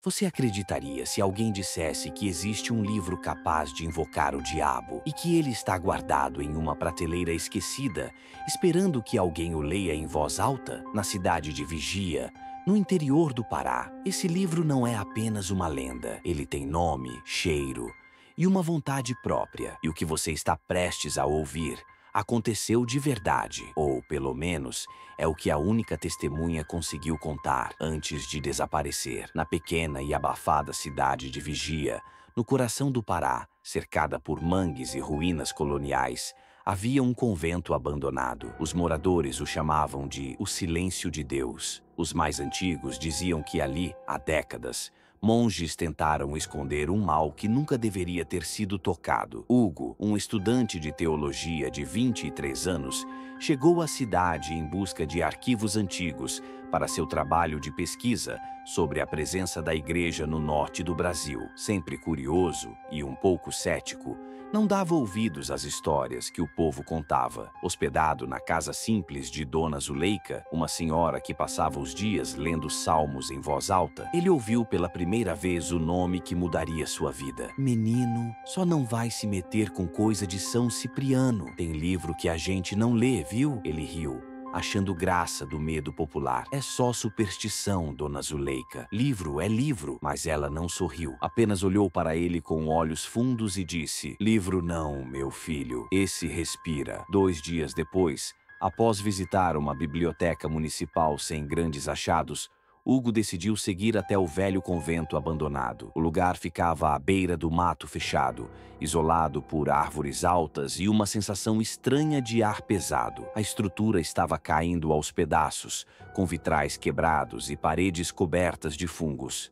Você acreditaria se alguém dissesse que existe um livro capaz de invocar o diabo e que ele está guardado em uma prateleira esquecida, esperando que alguém o leia em voz alta? Na cidade de Vigia, no interior do Pará, esse livro não é apenas uma lenda. Ele tem nome, cheiro e uma vontade própria. E o que você está prestes a ouvir aconteceu de verdade, ou pelo menos é o que a única testemunha conseguiu contar antes de desaparecer. Na pequena e abafada cidade de Vigia, no coração do Pará, cercada por mangues e ruínas coloniais, havia um convento abandonado. Os moradores o chamavam de o Silêncio de Deus. Os mais antigos diziam que ali, há décadas, monges tentaram esconder um mal que nunca deveria ter sido tocado. Hugo, um estudante de teologia de 23 anos, chegou à cidade em busca de arquivos antigos para seu trabalho de pesquisa sobre a presença da igreja no norte do Brasil. Sempre curioso e um pouco cético, não dava ouvidos às histórias que o povo contava. Hospedado na casa simples de Dona Zuleika, uma senhora que passava os dias lendo salmos em voz alta, ele ouviu pela primeira vez o nome que mudaria sua vida. Menino, só não vai se meter com coisa de São Cipriano. Tem livro que a gente não lê, viu? Ele riu, achando graça do medo popular. É só superstição, Dona Zuleika. Livro é livro. Mas ela não sorriu. Apenas olhou para ele com olhos fundos e disse: livro não, meu filho. Esse respira. 2 dias depois, após visitar uma biblioteca municipal sem grandes achados, Hugo decidiu seguir até o velho convento abandonado. O lugar ficava à beira do mato fechado, isolado por árvores altas e uma sensação estranha de ar pesado. A estrutura estava caindo aos pedaços, com vitrais quebrados e paredes cobertas de fungos.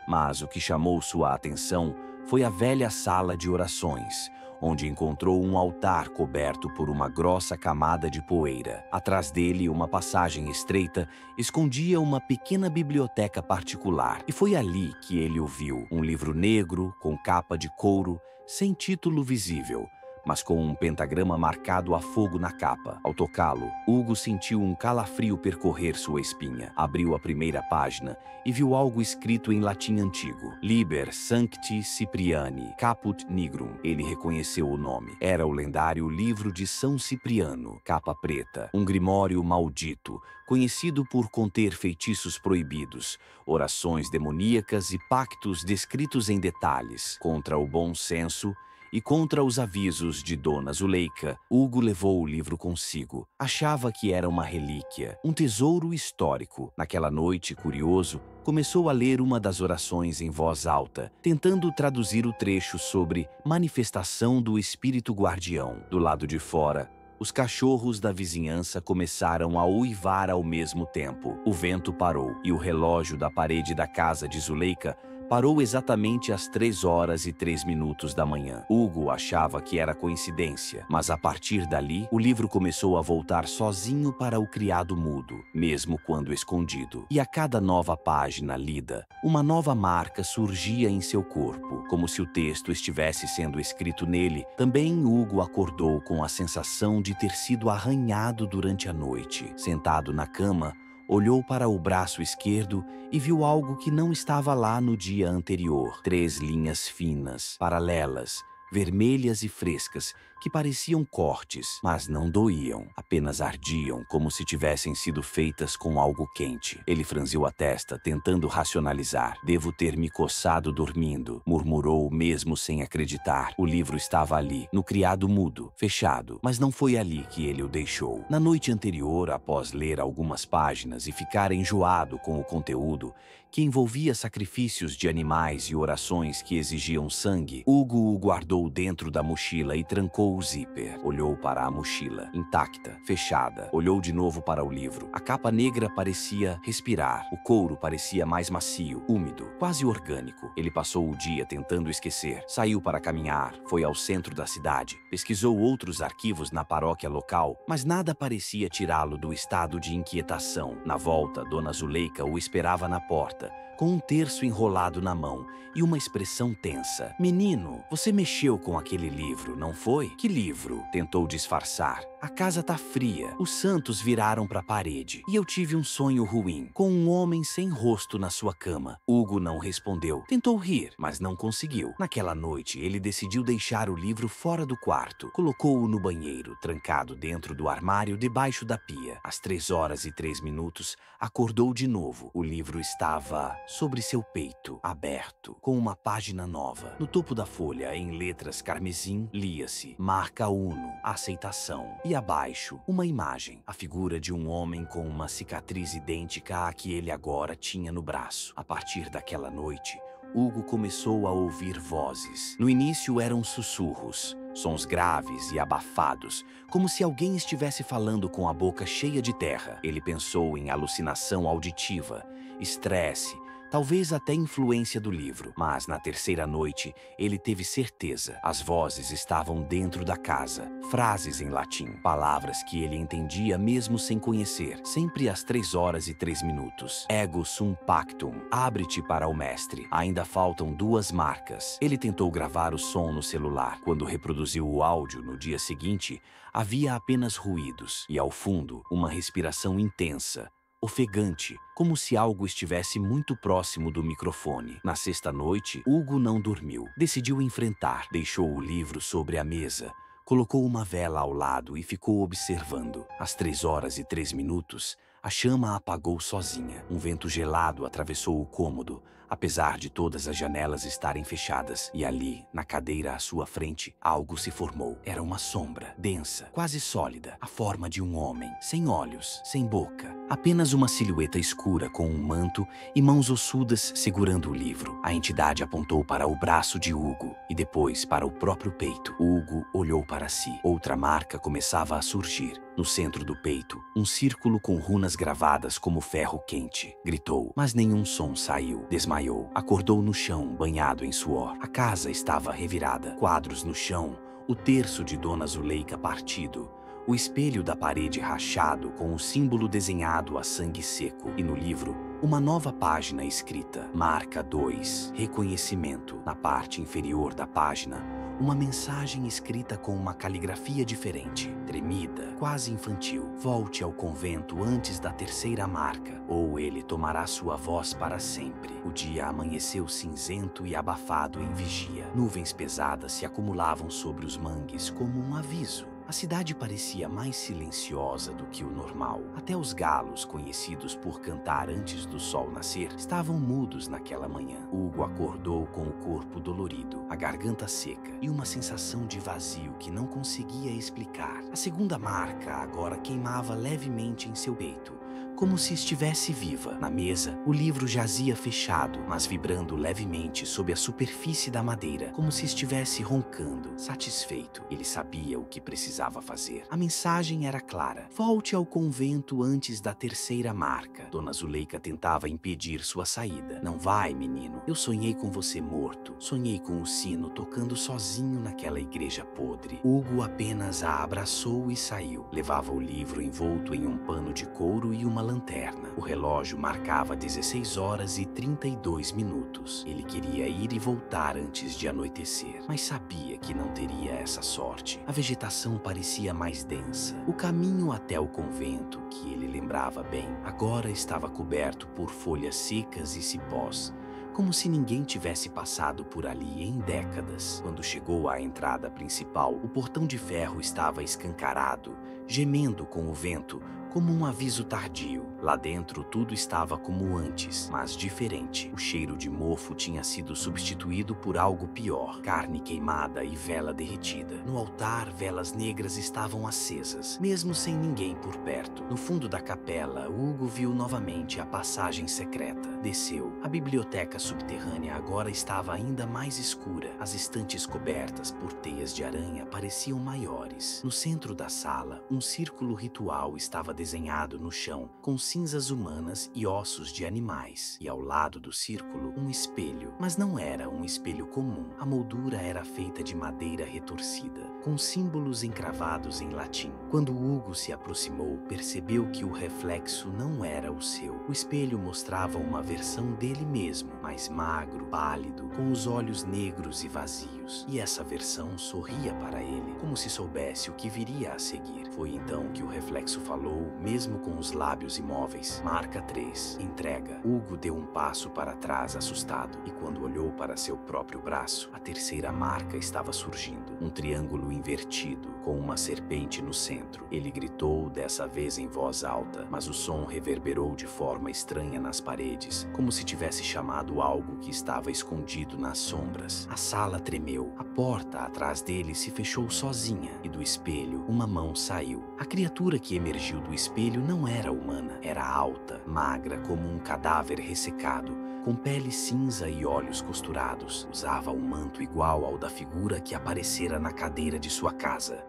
Mas o que chamou sua atenção foi a velha sala de orações, onde encontrou um altar coberto por uma grossa camada de poeira. Atrás dele, uma passagem estreita escondia uma pequena biblioteca particular. E foi ali que ele o viu. Um livro negro, com capa de couro, sem título visível, mas com um pentagrama marcado a fogo na capa. Ao tocá-lo, Hugo sentiu um calafrio percorrer sua espinha. Abriu a primeira página e viu algo escrito em latim antigo: Liber Sancti Cipriani Caput Nigrum. Ele reconheceu o nome. Era o lendário livro de São Cipriano, capa preta, um grimório maldito, conhecido por conter feitiços proibidos, orações demoníacas e pactos descritos em detalhes contra o bom senso e contra os avisos de Dona Zuleika. Hugo levou o livro consigo. Achava que era uma relíquia, um tesouro histórico. Naquela noite, curioso, começou a ler uma das orações em voz alta, tentando traduzir o trecho sobre manifestação do espírito guardião. Do lado de fora, os cachorros da vizinhança começaram a uivar ao mesmo tempo. O vento parou e o relógio da parede da casa de Zuleika parou exatamente às 3h03 da manhã. Hugo achava que era coincidência, mas a partir dali, o livro começou a voltar sozinho para o criado mudo, mesmo quando escondido. E a cada nova página lida, uma nova marca surgia em seu corpo, como se o texto estivesse sendo escrito nele. Também Hugo acordou com a sensação de ter sido arranhado durante a noite. Sentado na cama, olhou para o braço esquerdo e viu algo que não estava lá no dia anterior. 3 linhas finas, paralelas, vermelhas e frescas, que pareciam cortes, mas não doíam, apenas ardiam, como se tivessem sido feitas com algo quente. Ele franziu a testa, tentando racionalizar. Devo ter me coçado dormindo, murmurou mesmo sem acreditar. O livro estava ali, no criado mudo, fechado, mas não foi ali que ele o deixou. Na noite anterior, após ler algumas páginas e ficar enjoado com o conteúdo, que envolvia sacrifícios de animais e orações que exigiam sangue, Hugo o guardou dentro da mochila e trancou o zíper. Olhou para a mochila, intacta, fechada. Olhou de novo para o livro. A capa negra parecia respirar. O couro parecia mais macio, úmido, quase orgânico. Ele passou o dia tentando esquecer. Saiu para caminhar, foi ao centro da cidade. Pesquisou outros arquivos na paróquia local, mas nada parecia tirá-lo do estado de inquietação. Na volta, Dona Zuleika o esperava na porta, com um terço enrolado na mão e uma expressão tensa. Menino, você mexeu com aquele livro, não foi? Que livro? Tentou disfarçar. A casa tá fria. Os santos viraram para a parede. E eu tive um sonho ruim, com um homem sem rosto na sua cama. Hugo não respondeu. Tentou rir, mas não conseguiu. Naquela noite, ele decidiu deixar o livro fora do quarto. Colocou-o no banheiro, trancado dentro do armário debaixo da pia. Às 3h03, acordou de novo. O livro estava sobre seu peito, aberto, com uma página nova. No topo da folha, em letras carmesim, lia-se: Marca Uno, aceitação. E abaixo, uma imagem, a figura de um homem com uma cicatriz idêntica à que ele agora tinha no braço. A partir daquela noite, Hugo começou a ouvir vozes. No início eram sussurros, sons graves e abafados, como se alguém estivesse falando com a boca cheia de terra. Ele pensou em alucinação auditiva, estresse, talvez até influência do livro. Mas na terceira noite, ele teve certeza. As vozes estavam dentro da casa. Frases em latim, palavras que ele entendia mesmo sem conhecer. Sempre às 3h03. Ego sum pactum. Abre-te para o mestre. Ainda faltam 2 marcas. Ele tentou gravar o som no celular. Quando reproduziu o áudio no dia seguinte, havia apenas ruídos. E ao fundo, uma respiração intensa, ofegante, como se algo estivesse muito próximo do microfone. Na sexta noite, Hugo não dormiu. Decidiu enfrentar. Deixou o livro sobre a mesa, colocou uma vela ao lado e ficou observando. Às 3h03, a chama apagou sozinha. Um vento gelado atravessou o cômodo, apesar de todas as janelas estarem fechadas. E ali, na cadeira à sua frente, algo se formou. Era uma sombra, densa, quase sólida, a forma de um homem, sem olhos, sem boca. Apenas uma silhueta escura com um manto e mãos ossudas segurando o livro. A entidade apontou para o braço de Hugo e depois para o próprio peito. Hugo olhou para si. Outra marca começava a surgir. No centro do peito, um círculo com runas gravadas como ferro quente. Gritou, mas nenhum som saiu. Desmaiou. Acordou no chão, banhado em suor. A casa estava revirada. Quadros no chão, o terço de Dona Zuleika partido, o espelho da parede rachado com o símbolo desenhado a sangue seco. E no livro, uma nova página escrita. Marca 2. Reconhecimento. Na parte inferior da página, uma mensagem escrita com uma caligrafia diferente, tremida, quase infantil. Volte ao convento antes da terceira marca, ou ele tomará sua voz para sempre. O dia amanheceu cinzento e abafado em vigia. Nuvens pesadas se acumulavam sobre os mangues como um aviso. A cidade parecia mais silenciosa do que o normal. Até os galos, conhecidos por cantar antes do sol nascer, estavam mudos naquela manhã. Hugo acordou com o corpo dolorido, a garganta seca e uma sensação de vazio que não conseguia explicar. A segunda marca agora queimava levemente em seu peito, como se estivesse viva. Na mesa, o livro jazia fechado, mas vibrando levemente sob a superfície da madeira, como se estivesse roncando, satisfeito. Ele sabia o que precisava fazer. A mensagem era clara. Volte ao convento antes da terceira marca. Dona Zuleika tentava impedir sua saída. Não vai, menino. Eu sonhei com você morto. Sonhei com o sino tocando sozinho naquela igreja podre. Hugo apenas a abraçou e saiu. Levava o livro envolto em um pano de couro e uma lanterna. O relógio marcava 16h32. Ele queria ir e voltar antes de anoitecer, mas sabia que não teria essa sorte. A vegetação parecia mais densa. O caminho até o convento, que ele lembrava bem, agora estava coberto por folhas secas e cipós, como se ninguém tivesse passado por ali em décadas. Quando chegou à entrada principal, o portão de ferro estava escancarado, gemendo com o vento, como um aviso tardio. Lá dentro tudo estava como antes, mas diferente. O cheiro de mofo tinha sido substituído por algo pior: carne queimada e vela derretida. No altar, velas negras estavam acesas, mesmo sem ninguém por perto. No fundo da capela, Hugo viu novamente a passagem secreta. Desceu. A biblioteca subterrânea agora estava ainda mais escura. As estantes cobertas por teias de aranha pareciam maiores. No centro da sala, um círculo ritual estava desenhado no chão, com cinzas humanas e ossos de animais. E ao lado do círculo, um espelho. Mas não era um espelho comum. A moldura era feita de madeira retorcida, com símbolos encravados em latim. Quando Hugo se aproximou, percebeu que o reflexo não era o seu. O espelho mostrava uma versão dele mesmo, mais magro, pálido, com os olhos negros e vazios. E essa versão sorria para ele, como se soubesse o que viria a seguir. Foi Foi então que o reflexo falou, mesmo com os lábios imóveis. Marca 3. Entrega. Hugo deu um passo para trás, assustado, e quando olhou para seu próprio braço, a terceira marca estava surgindo. Um triângulo invertido, com uma serpente no centro. Ele gritou, dessa vez em voz alta, mas o som reverberou de forma estranha nas paredes, como se tivesse chamado algo que estava escondido nas sombras. A sala tremeu. A porta atrás dele se fechou sozinha, e do espelho, uma mão saiu. A criatura que emergiu do espelho não era humana. Era alta, magra como um cadáver ressecado, com pele cinza e olhos costurados. Usava um manto igual ao da figura que aparecera na cadeira de sua casa.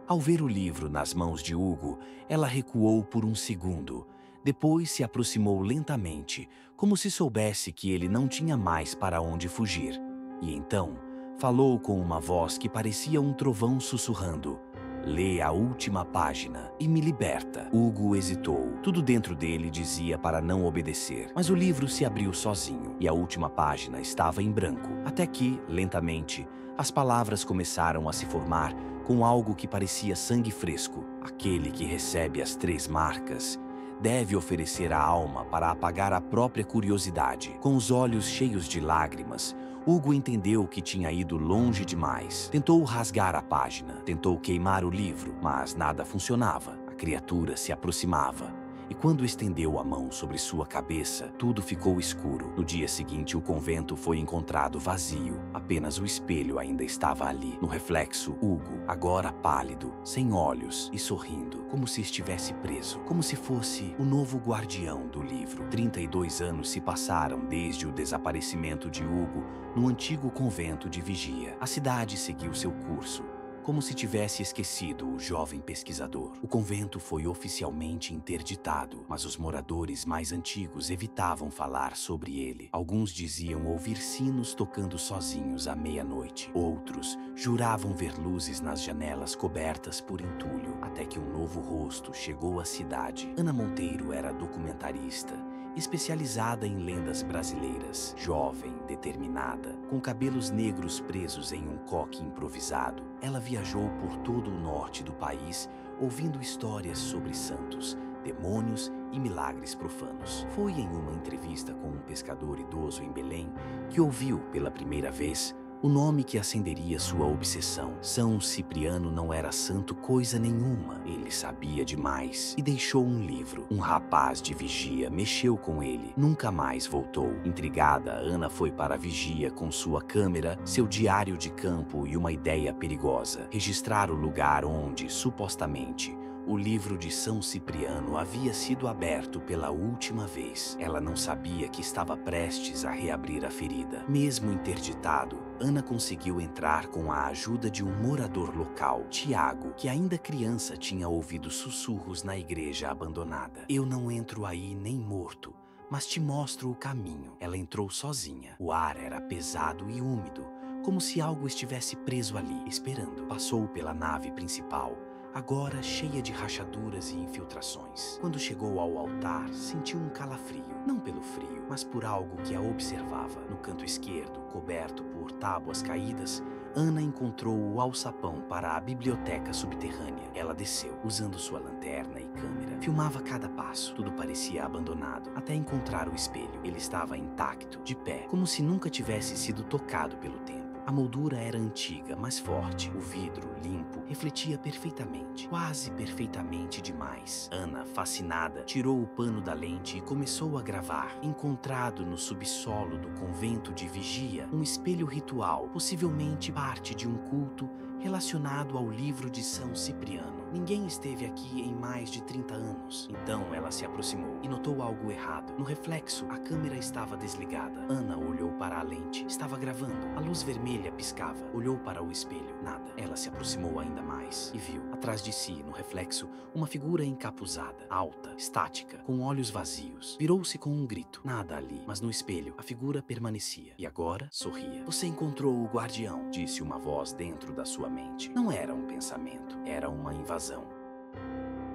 Ao ver o livro nas mãos de Hugo, ela recuou por um segundo. Depois se aproximou lentamente, como se soubesse que ele não tinha mais para onde fugir. E então, falou com uma voz que parecia um trovão sussurrando: "Lê a última página e me liberta." Hugo hesitou. Tudo dentro dele dizia para não obedecer, mas o livro se abriu sozinho e a última página estava em branco. Até que, lentamente, as palavras começaram a se formar com algo que parecia sangue fresco. Aquele que recebe as 3 marcas deve oferecer a alma para apagar a própria curiosidade. Com os olhos cheios de lágrimas, Hugo entendeu que tinha ido longe demais. Tentou rasgar a página, tentou queimar o livro, mas nada funcionava. A criatura se aproximava. E quando estendeu a mão sobre sua cabeça, tudo ficou escuro. No dia seguinte, o convento foi encontrado vazio. Apenas o espelho ainda estava ali. No reflexo, Hugo, agora pálido, sem olhos e sorrindo, como se estivesse preso, como se fosse o novo guardião do livro. 32 anos se passaram desde o desaparecimento de Hugo no antigo convento de Vigia. A cidade seguiu seu curso, como se tivesse esquecido o jovem pesquisador. O convento foi oficialmente interditado, mas os moradores mais antigos evitavam falar sobre ele. Alguns diziam ouvir sinos tocando sozinhos à meia-noite. Outros juravam ver luzes nas janelas cobertas por entulho, até que um novo rosto chegou à cidade. Ana Monteiro era documentarista, especializada em lendas brasileiras. Jovem, determinada, com cabelos negros presos em um coque improvisado, ela viajou por todo o norte do país, ouvindo histórias sobre santos, demônios e milagres profanos. Foi em uma entrevista com um pescador idoso em Belém que ouviu, pela primeira vez, o nome que acenderia sua obsessão. São Cipriano não era santo coisa nenhuma. Ele sabia demais e deixou um livro. Um rapaz de Vigia mexeu com ele. Nunca mais voltou. Intrigada, Ana foi para a Vigia com sua câmera, seu diário de campo e uma ideia perigosa: registrar o lugar onde, supostamente, o livro de São Cipriano havia sido aberto pela última vez. Ela não sabia que estava prestes a reabrir a ferida. Mesmo interditado, Ana conseguiu entrar com a ajuda de um morador local, Tiago, que ainda criança tinha ouvido sussurros na igreja abandonada. "Eu não entro aí nem morto, mas te mostro o caminho." Ela entrou sozinha. O ar era pesado e úmido, como se algo estivesse preso ali, esperando. Passou pela nave principal, agora cheia de rachaduras e infiltrações. Quando chegou ao altar, sentiu um calafrio, não pelo frio, mas por algo que a observava. No canto esquerdo, coberto por tábuas caídas, Ana encontrou o alçapão para a biblioteca subterrânea. Ela desceu, usando sua lanterna e câmera. Filmava cada passo. Tudo parecia abandonado, até encontrar o espelho. Ele estava intacto, de pé, como se nunca tivesse sido tocado pelo tempo. A moldura era antiga, mas forte. O vidro, limpo, refletia perfeitamente, quase perfeitamente demais. Ana, fascinada, tirou o pano da lente e começou a gravar. Encontrado no subsolo do convento de Vigia, um espelho ritual, possivelmente parte de um culto relacionado ao livro de São Cipriano. Ninguém esteve aqui em mais de 30 anos. Então ela se aproximou e notou algo errado. No reflexo, a câmera estava desligada. Ana olhou para a lente. Estava gravando. A luz vermelha piscava. Olhou para o espelho. Nada. Ela se aproximou ainda mais e viu, atrás de si, no reflexo, uma figura encapuzada, alta, estática, com olhos vazios. Virou-se com um grito. Nada ali, mas no espelho, a figura permanecia. E agora, sorria. "Você encontrou o guardião", disse uma voz dentro da sua mente. Não era um pensamento, era uma invasão.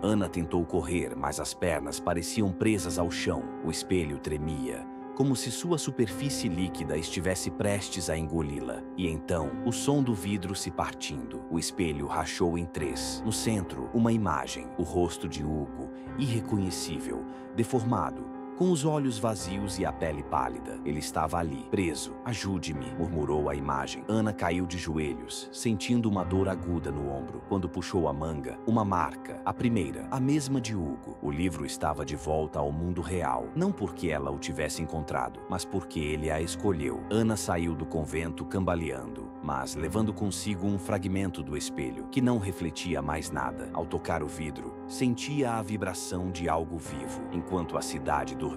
Ana tentou correr, mas as pernas pareciam presas ao chão. O espelho tremia, como se sua superfície líquida estivesse prestes a engoli-la. E então, o som do vidro se partindo. O espelho rachou em três. No centro, uma imagem, o rosto de Hugo, irreconhecível, deformado, com os olhos vazios e a pele pálida. Ele estava ali, preso. Ajude-me, murmurou a imagem. Ana caiu de joelhos, sentindo uma dor aguda no ombro. Quando puxou a manga, uma marca, a primeira, a mesma de Hugo. O livro estava de volta ao mundo real, não porque ela o tivesse encontrado, mas porque ele a escolheu. Ana saiu do convento cambaleando, mas levando consigo um fragmento do espelho, que não refletia mais nada. Ao tocar o vidro, sentia a vibração de algo vivo. Enquanto a cidade dormia,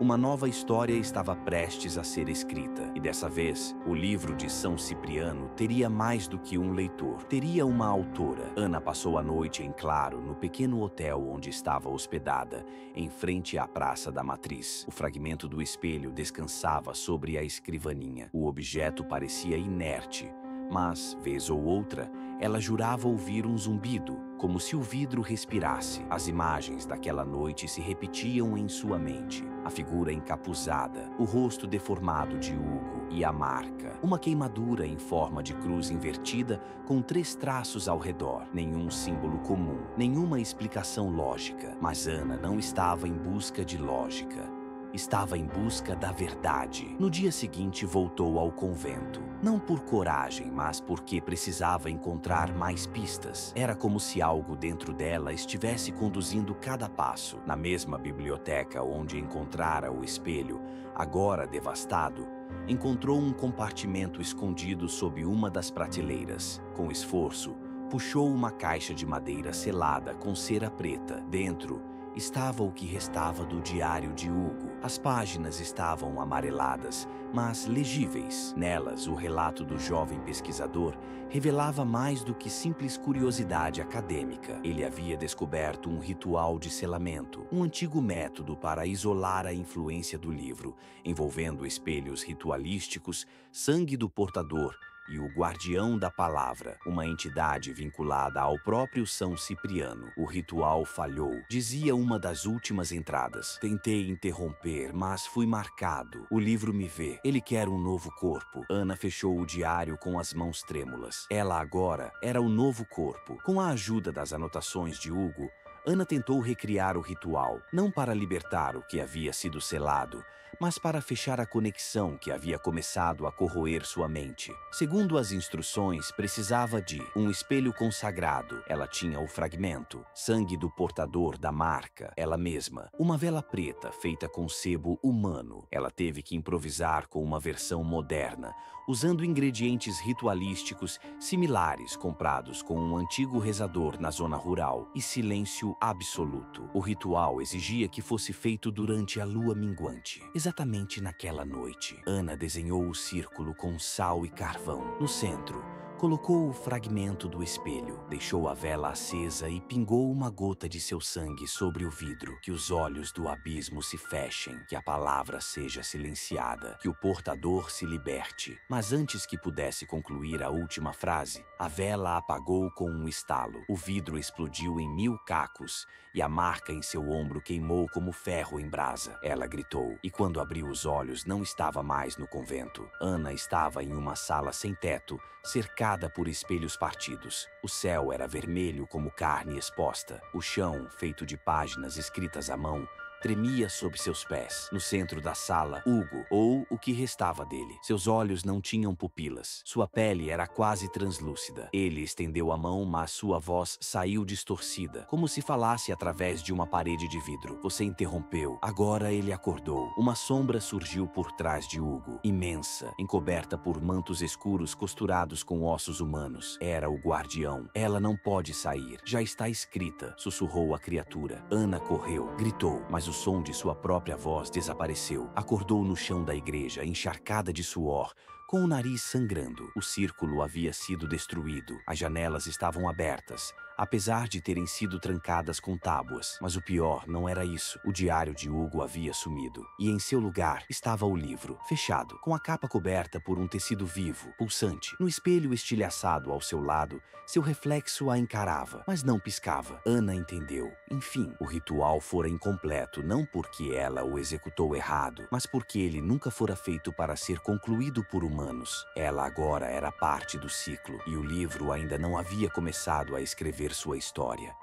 uma nova história estava prestes a ser escrita. E dessa vez, o livro de São Cipriano teria mais do que um leitor. Teria uma autora. Ana passou a noite em claro no pequeno hotel onde estava hospedada, em frente à Praça da Matriz. O fragmento do espelho descansava sobre a escrivaninha. O objeto parecia inerte, mas, vez ou outra, ela jurava ouvir um zumbido, como se o vidro respirasse. As imagens daquela noite se repetiam em sua mente. A figura encapuzada, o rosto deformado de Hugo e a marca. Uma queimadura em forma de cruz invertida com 3 traços ao redor. Nenhum símbolo comum, nenhuma explicação lógica. Mas Ana não estava em busca de lógica. Estava em busca da verdade. No dia seguinte voltou ao convento. Não por coragem, mas porque precisava encontrar mais pistas. Era como se algo dentro dela estivesse conduzindo cada passo. Na mesma biblioteca onde encontrara o espelho, agora devastado, encontrou um compartimento escondido sob uma das prateleiras. Com esforço, puxou uma caixa de madeira selada com cera preta. Dentro estava o que restava do diário de Hugo. As páginas estavam amareladas, mas legíveis. Nelas, o relato do jovem pesquisador revelava mais do que simples curiosidade acadêmica. Ele havia descoberto um ritual de selamento, um antigo método para isolar a influência do livro, envolvendo espelhos ritualísticos, sangue do portador e o guardião da palavra, uma entidade vinculada ao próprio São Cipriano. O ritual falhou, dizia uma das últimas entradas. Tentei interromper, mas fui marcado. O livro me vê. Ele quer um novo corpo. Ana fechou o diário com as mãos trêmulas. Ela agora era o novo corpo. Com a ajuda das anotações de Hugo, Ana tentou recriar o ritual, não para libertar o que havia sido selado, mas para fechar a conexão que havia começado a corroer sua mente. Segundo as instruções, precisava de um espelho consagrado. Ela tinha o fragmento, sangue do portador da marca, ela mesma. Uma vela preta feita com sebo humano. Ela teve que improvisar com uma versão moderna, usando ingredientes ritualísticos similares comprados com um antigo rezador na zona rural, e silêncio absoluto. O ritual exigia que fosse feito durante a lua minguante. Exatamente naquela noite, Ana desenhou o círculo com sal e carvão. No centro, colocou o fragmento do espelho, deixou a vela acesa e pingou uma gota de seu sangue sobre o vidro. Que os olhos do abismo se fechem, que a palavra seja silenciada, que o portador se liberte. Mas antes que pudesse concluir a última frase, a vela apagou com um estalo. O vidro explodiu em 1000 cacos e a marca em seu ombro queimou como ferro em brasa. Ela gritou, e quando abriu os olhos não estava mais no convento. Ana estava em uma sala sem teto, cercada por espelhos partidos. O céu era vermelho como carne exposta. O chão, feito de páginas escritas à mão, tremia sob seus pés. No centro da sala, Hugo, ou o que restava dele. Seus olhos não tinham pupilas. Sua pele era quase translúcida. Ele estendeu a mão, mas sua voz saiu distorcida, como se falasse através de uma parede de vidro. Você interrompeu. Agora ele acordou. Uma sombra surgiu por trás de Hugo, imensa, encoberta por mantos escuros costurados com ossos humanos. Era o guardião. Ela não pode sair. Já está escrita, sussurrou a criatura. Ana correu, gritou, mas o som de sua própria voz desapareceu. Acordou no chão da igreja, encharcada de suor, com o nariz sangrando. O círculo havia sido destruído. As janelas estavam abertas. apesar de terem sido trancadas com tábuas. Mas o pior não era isso. O diário de Hugo havia sumido, e em seu lugar estava o livro, fechado, com a capa coberta por um tecido vivo, pulsante. No espelho estilhaçado ao seu lado, seu reflexo a encarava, mas não piscava. Ana entendeu. Enfim, o ritual fora incompleto não porque ela o executou errado, mas porque ele nunca fora feito para ser concluído por humanos. Ela agora era parte do ciclo, e o livro ainda não havia começado a escrever sua história.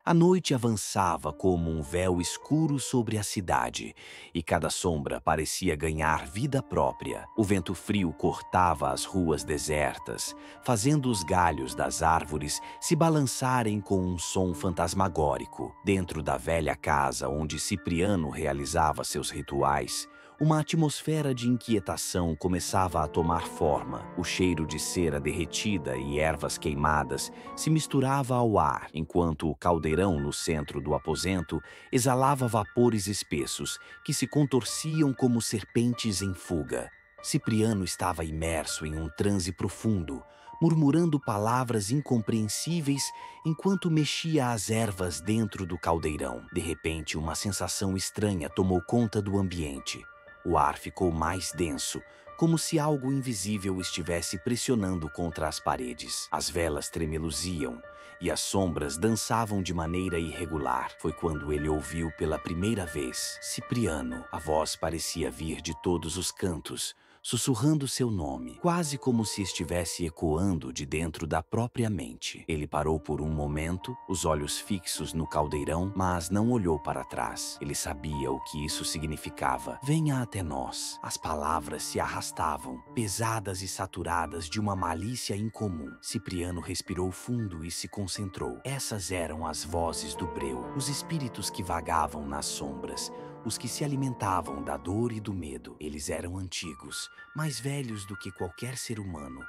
A noite avançava como um véu escuro sobre a cidade, e cada sombra parecia ganhar vida própria. O vento frio cortava as ruas desertas, fazendo os galhos das árvores se balançarem com um som fantasmagórico. Dentro da velha casa onde Cipriano realizava seus rituais, uma atmosfera de inquietação começava a tomar forma. O cheiro de cera derretida e ervas queimadas se misturava ao ar, enquanto o caldeirão no centro do aposento exalava vapores espessos que se contorciam como serpentes em fuga. Cipriano estava imerso em um transe profundo, murmurando palavras incompreensíveis enquanto mexia as ervas dentro do caldeirão. De repente, uma sensação estranha tomou conta do ambiente. O ar ficou mais denso, como se algo invisível estivesse pressionando contra as paredes. As velas tremeluziam e as sombras dançavam de maneira irregular. Foi quando ele ouviu pela primeira vez Cipriano. A voz parecia vir de todos os cantos, sussurrando seu nome, quase como se estivesse ecoando de dentro da própria mente. Ele parou por um momento, os olhos fixos no caldeirão, mas não olhou para trás. Ele sabia o que isso significava. Venha até nós. As palavras se arrastavam, pesadas e saturadas de uma malícia incomum. Cipriano respirou fundo e se concentrou. Essas eram as vozes do breu, os espíritos que vagavam nas sombras, os que se alimentavam da dor e do medo. Eles eram antigos, mais velhos do que qualquer ser humano,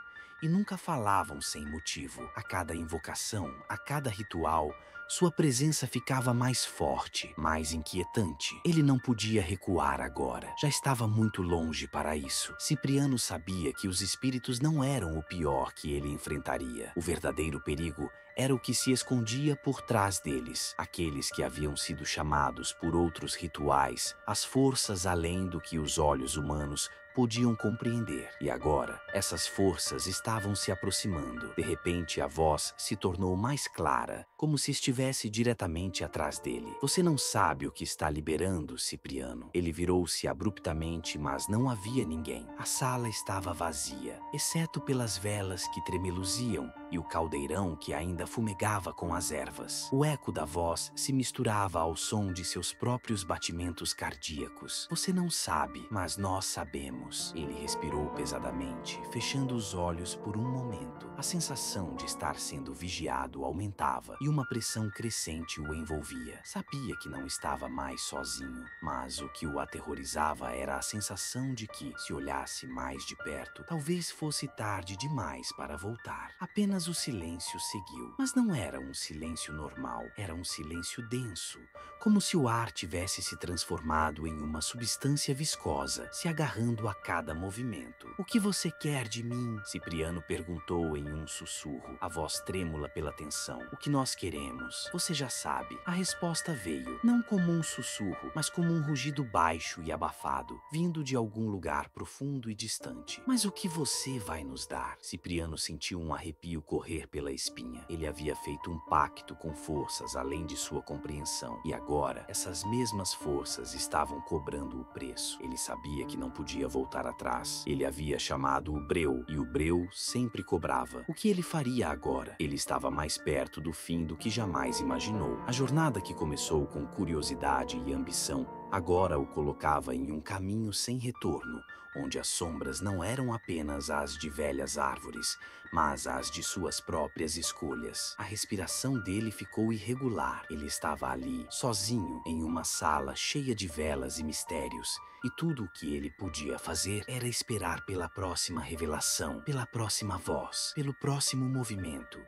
e nunca falavam sem motivo. A cada invocação, a cada ritual, sua presença ficava mais forte, mais inquietante. Ele não podia recuar agora. Já estava muito longe para isso. Cipriano sabia que os espíritos não eram o pior que ele enfrentaria. O verdadeiro perigo era o que se escondia por trás deles. Aqueles que haviam sido chamados por outros rituais, as forças além do que os olhos humanos podiam compreender. E agora, essas forças estavam se aproximando. De repente, a voz se tornou mais clara, como se estivesse diretamente atrás dele. Você não sabe o que está liberando, Cipriano. Ele virou-se abruptamente, mas não havia ninguém. A sala estava vazia, exceto pelas velas que tremeluziam e o caldeirão que ainda fumegava com as ervas. O eco da voz se misturava ao som de seus próprios batimentos cardíacos. Você não sabe, mas nós sabemos. Ele respirou pesadamente, fechando os olhos por um momento. A sensação de estar sendo vigiado aumentava e uma pressão crescente o envolvia. Sabia que não estava mais sozinho, mas o que o aterrorizava era a sensação de que, se olhasse mais de perto, talvez fosse tarde demais para voltar. Apenas o silêncio seguiu, mas não era um silêncio normal, era um silêncio denso, como se o ar tivesse se transformado em uma substância viscosa, se agarrando a cada movimento. O que você quer de mim? Cipriano perguntou em um sussurro, a voz trêmula pela tensão. O que nós queremos? Você já sabe. A resposta veio, não como um sussurro, mas como um rugido baixo e abafado, vindo de algum lugar profundo e distante. Mas o que você vai nos dar? Cipriano sentiu um arrepio correr pela espinha. Ele havia feito um pacto com forças além de sua compreensão, e agora essas mesmas forças estavam cobrando o preço. Ele sabia que não podia voltar atrás. Ele havia chamado o breu, e o breu sempre cobrava. O que ele faria agora? Ele estava mais perto do fim do que jamais imaginou. A jornada que começou com curiosidade e ambição agora o colocava em um caminho sem retorno, onde as sombras não eram apenas as de velhas árvores, mas as de suas próprias escolhas. A respiração dele ficou irregular. Ele estava ali, sozinho, em uma sala cheia de velas e mistérios, e tudo o que ele podia fazer era esperar pela próxima revelação, pela próxima voz, pelo próximo movimento.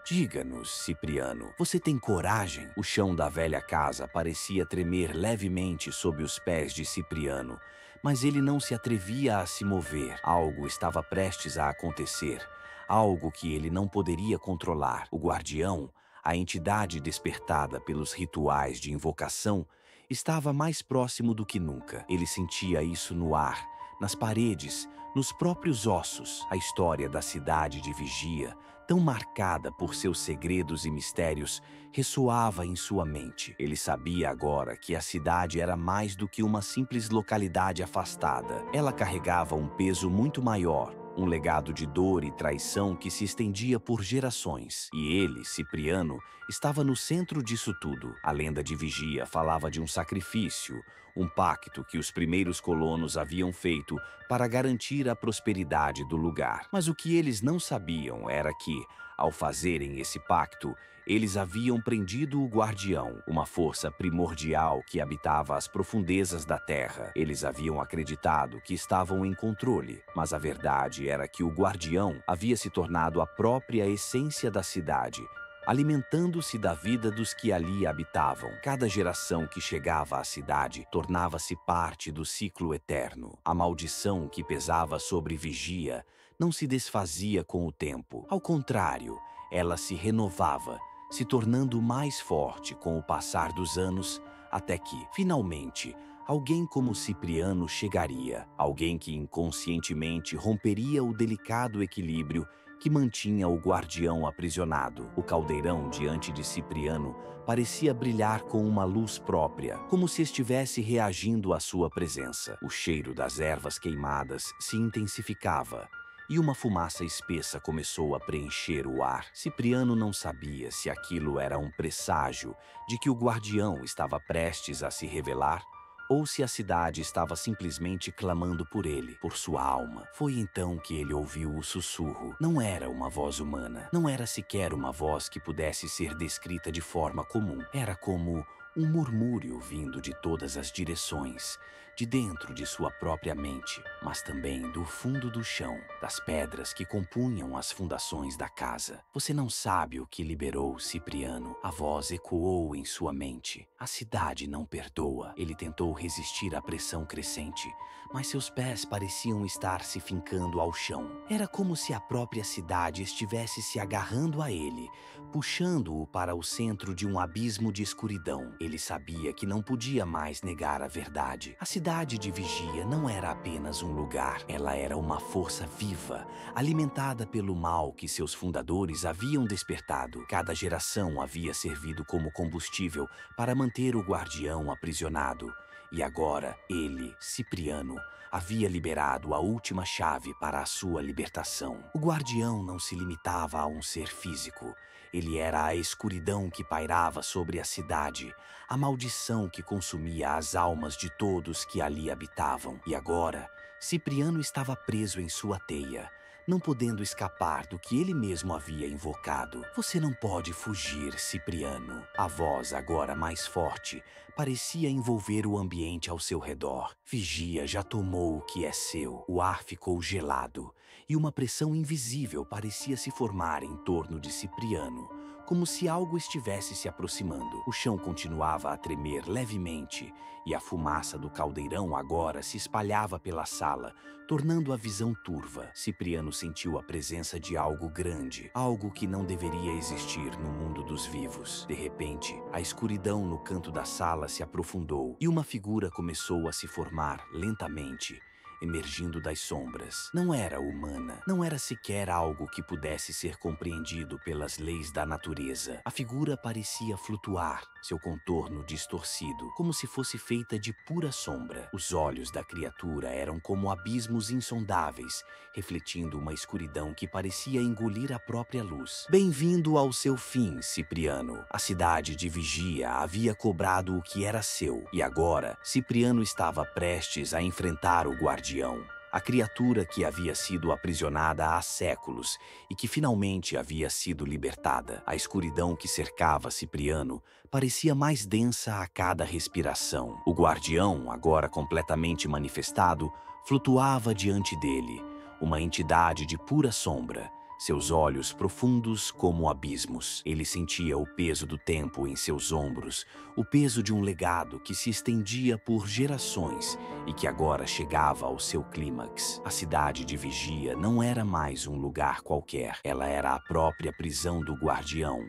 Diga-nos, Cipriano, você tem coragem? O chão da velha casa parecia tremer levemente sob os pés de Cipriano, mas ele não se atrevia a se mover. Algo estava prestes a acontecer. algo que ele não poderia controlar. O guardião, a entidade despertada pelos rituais de invocação, estava mais próximo do que nunca. Ele sentia isso no ar, nas paredes, nos próprios ossos. A história da cidade de Vigia, tão marcada por seus segredos e mistérios, ressoava em sua mente. Ele sabia agora que a cidade era mais do que uma simples localidade afastada. Ela carregava um peso muito maior, um legado de dor e traição que se estendia por gerações. E ele, Cipriano, estava no centro disso tudo. A lenda de Vigia falava de um sacrifício, um pacto que os primeiros colonos haviam feito para garantir a prosperidade do lugar. Mas o que eles não sabiam era que, ao fazerem esse pacto, eles haviam prendido o guardião, uma força primordial que habitava as profundezas da terra. Eles haviam acreditado que estavam em controle, mas a verdade era que o guardião havia se tornado a própria essência da cidade, alimentando-se da vida dos que ali habitavam. Cada geração que chegava à cidade tornava-se parte do ciclo eterno. A maldição que pesava sobre Vigia não se desfazia com o tempo. Ao contrário, ela se renovava, se tornando mais forte com o passar dos anos, até que, finalmente, alguém como Cipriano chegaria. Alguém que inconscientemente romperia o delicado equilíbrio que mantinha o guardião aprisionado. O caldeirão diante de Cipriano parecia brilhar com uma luz própria, como se estivesse reagindo à sua presença. O cheiro das ervas queimadas se intensificava, e uma fumaça espessa começou a preencher o ar. Cipriano não sabia se aquilo era um presságio de que o guardião estava prestes a se revelar, ou se a cidade estava simplesmente clamando por ele, por sua alma. Foi então que ele ouviu o sussurro. Não era uma voz humana, não era sequer uma voz que pudesse ser descrita de forma comum. Era como um murmúrio vindo de todas as direções, de dentro de sua própria mente, mas também do fundo do chão, das pedras que compunham as fundações da casa. Você não sabe o que liberou Cipriano. A voz ecoou em sua mente. A cidade não perdoa. Ele tentou resistir à pressão crescente, mas seus pés pareciam estar se fincando ao chão. Era como se a própria cidade estivesse se agarrando a ele, puxando-o para o centro de um abismo de escuridão. Ele sabia que não podia mais negar a verdade. A cidade de Vigia não era apenas um lugar. Ela era uma força viva, alimentada pelo mal que seus fundadores haviam despertado. Cada geração havia servido como combustível para manter o guardião aprisionado. E agora, ele, Cipriano, havia liberado a última chave para a sua libertação. O guardião não se limitava a um ser físico. Ele era a escuridão que pairava sobre a cidade, a maldição que consumia as almas de todos que ali habitavam. E agora, Cipriano estava preso em sua teia, não podendo escapar do que ele mesmo havia invocado. Você não pode fugir, Cipriano. A voz, agora mais forte, parecia envolver o ambiente ao seu redor. Vigia já tomou o que é seu. O ar ficou gelado, e uma pressão invisível parecia se formar em torno de Cipriano, como se algo estivesse se aproximando. O chão continuava a tremer levemente, e a fumaça do caldeirão agora se espalhava pela sala, tornando a visão turva. Cipriano sentiu a presença de algo grande, algo que não deveria existir no mundo dos vivos. De repente, a escuridão no canto da sala se aprofundou, e uma figura começou a se formar lentamente, emergindo das sombras. Não era humana, não era sequer algo que pudesse ser compreendido pelas leis da natureza. A figura parecia flutuar, seu contorno distorcido, como se fosse feita de pura sombra. Os olhos da criatura eram como abismos insondáveis, refletindo uma escuridão que parecia engolir a própria luz. Bem-vindo ao seu fim, Cipriano. A cidade de Vigia havia cobrado o que era seu, e agora Cipriano estava prestes a enfrentar o guardião. A criatura que havia sido aprisionada há séculos e que finalmente havia sido libertada. A escuridão que cercava Cipriano parecia mais densa a cada respiração. O guardião, agora completamente manifestado, flutuava diante dele, uma entidade de pura sombra, seus olhos profundos como abismos. Ele sentia o peso do tempo em seus ombros, o peso de um legado que se estendia por gerações e que agora chegava ao seu clímax. A cidade de Vigia não era mais um lugar qualquer, ela era a própria prisão do Guardião,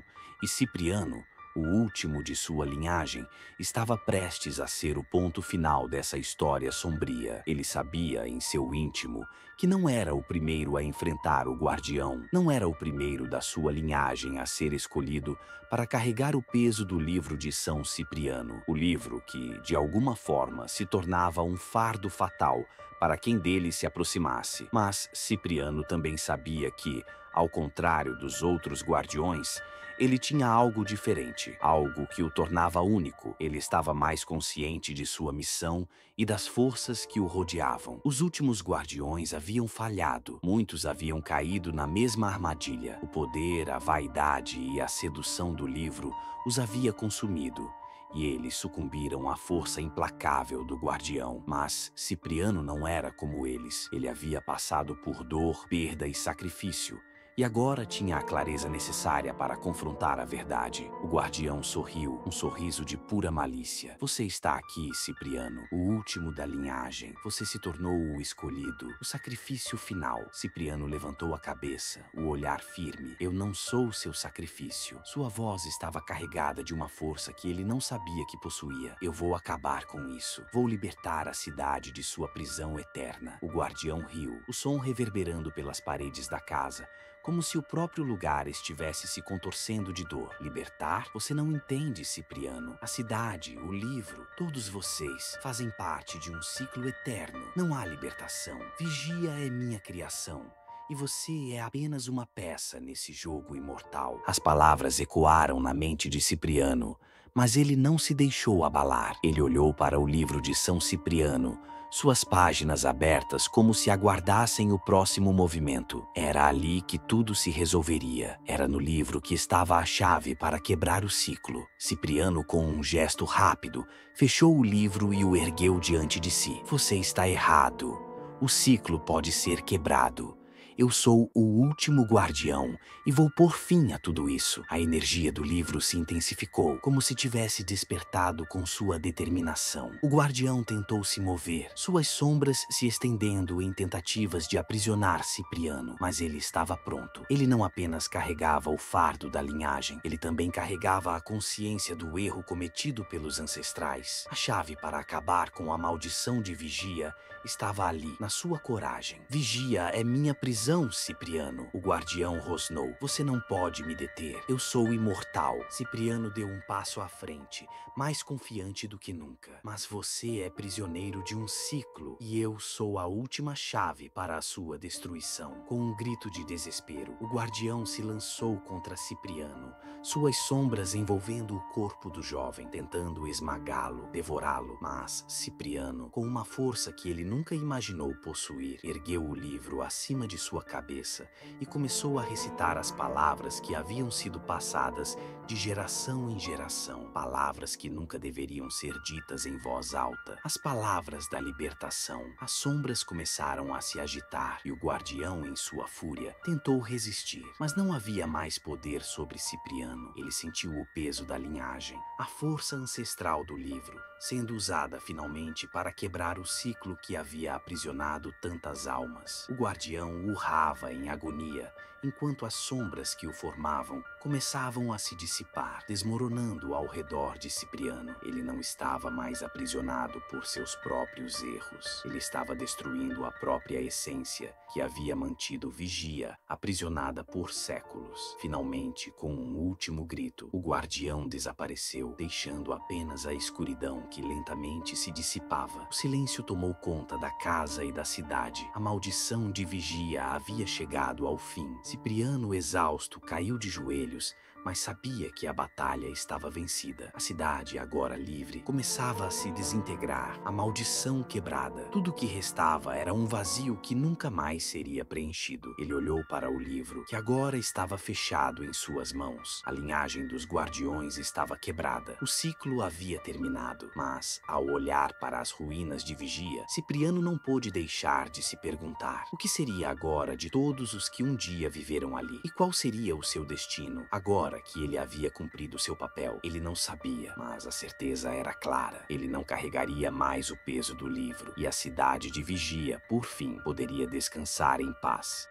e Cipriano, o último de sua linhagem, estava prestes a ser o ponto final dessa história sombria. Ele sabia em seu íntimo que não era o primeiro a enfrentar o Guardião, não era o primeiro da sua linhagem a ser escolhido para carregar o peso do livro de São Cipriano, o livro que, de alguma forma, se tornava um fardo fatal para quem dele se aproximasse. Mas Cipriano também sabia que, ao contrário dos outros guardiões, ele tinha algo diferente, algo que o tornava único. Ele estava mais consciente de sua missão e das forças que o rodeavam. Os últimos guardiões haviam falhado. Muitos haviam caído na mesma armadilha. O poder, a vaidade e a sedução do livro os havia consumido, e eles sucumbiram à força implacável do Guardião. Mas Cipriano não era como eles. Ele havia passado por dor, perda e sacrifício, e agora tinha a clareza necessária para confrontar a verdade. O Guardião sorriu, um sorriso de pura malícia. Você está aqui, Cipriano, o último da linhagem. Você se tornou o escolhido, o sacrifício final. Cipriano levantou a cabeça, o olhar firme. Eu não sou seu sacrifício. Sua voz estava carregada de uma força que ele não sabia que possuía. Eu vou acabar com isso. Vou libertar a cidade de sua prisão eterna. O Guardião riu, o som reverberando pelas paredes da casa, como se o próprio lugar estivesse se contorcendo de dor. Libertar? Você não entende, Cipriano. A cidade, o livro, todos vocês fazem parte de um ciclo eterno. Não há libertação. Vigia é minha criação, e você é apenas uma peça nesse jogo imortal. As palavras ecoaram na mente de Cipriano, mas ele não se deixou abalar. Ele olhou para o livro de São Cipriano, suas páginas abertas como se aguardassem o próximo movimento. Era ali que tudo se resolveria. Era no livro que estava a chave para quebrar o ciclo. Cipriano, com um gesto rápido, fechou o livro e o ergueu diante de si. Você está errado. O ciclo pode ser quebrado. Eu sou o último guardião e vou pôr fim a tudo isso. A energia do livro se intensificou, como se tivesse despertado com sua determinação. O guardião tentou se mover, suas sombras se estendendo em tentativas de aprisionar Cipriano, mas ele estava pronto. Ele não apenas carregava o fardo da linhagem, ele também carregava a consciência do erro cometido pelos ancestrais. A chave para acabar com a maldição de Vigia estava ali, na sua coragem. Vigia é minha prisão, Cipriano. O guardião rosnou. Você não pode me deter. Eu sou imortal. Cipriano deu um passo à frente, mais confiante do que nunca. Mas você é prisioneiro de um ciclo, e eu sou a última chave para a sua destruição. Com um grito de desespero, o guardião se lançou contra Cipriano, suas sombras envolvendo o corpo do jovem, tentando esmagá-lo, devorá-lo. Mas Cipriano, com uma força que ele nunca imaginou possuir, ergueu o livro acima de sua cabeça e começou a recitar as palavras que haviam sido passadas de geração em geração, palavras que nunca deveriam ser ditas em voz alta, as palavras da libertação. As sombras começaram a se agitar e o guardião, em sua fúria, tentou resistir, mas não havia mais poder sobre Cipriano. Ele sentiu o peso da linhagem, a força ancestral do livro, sendo usada finalmente para quebrar o ciclo que havia aprisionado tantas almas. O guardião urrava em agonia, enquanto as sombras que o formavam começavam a se dissipar, desmoronando ao redor de Cipriano. Ele não estava mais aprisionado por seus próprios erros. Ele estava destruindo a própria essência que havia mantido Vigia aprisionada por séculos. Finalmente, com um último grito, o guardião desapareceu, deixando apenas a escuridão que lentamente se dissipava. O silêncio tomou conta da casa e da cidade. A maldição de Vigia havia chegado ao fim. Cipriano, exausto, caiu de joelhos, mas sabia que a batalha estava vencida. A cidade, agora livre, começava a se desintegrar, a maldição quebrada. Tudo que restava era um vazio que nunca mais seria preenchido. Ele olhou para o livro, que agora estava fechado em suas mãos. A linhagem dos guardiões estava quebrada. O ciclo havia terminado, mas, ao olhar para as ruínas de Vigia, Cipriano não pôde deixar de se perguntar: o que seria agora de todos os que um dia viveram ali? E qual seria o seu destino? Agora que ele havia cumprido seu papel, ele não sabia, mas a certeza era clara. Ele não carregaria mais o peso do livro, e a cidade de Vigia, por fim, poderia descansar em paz.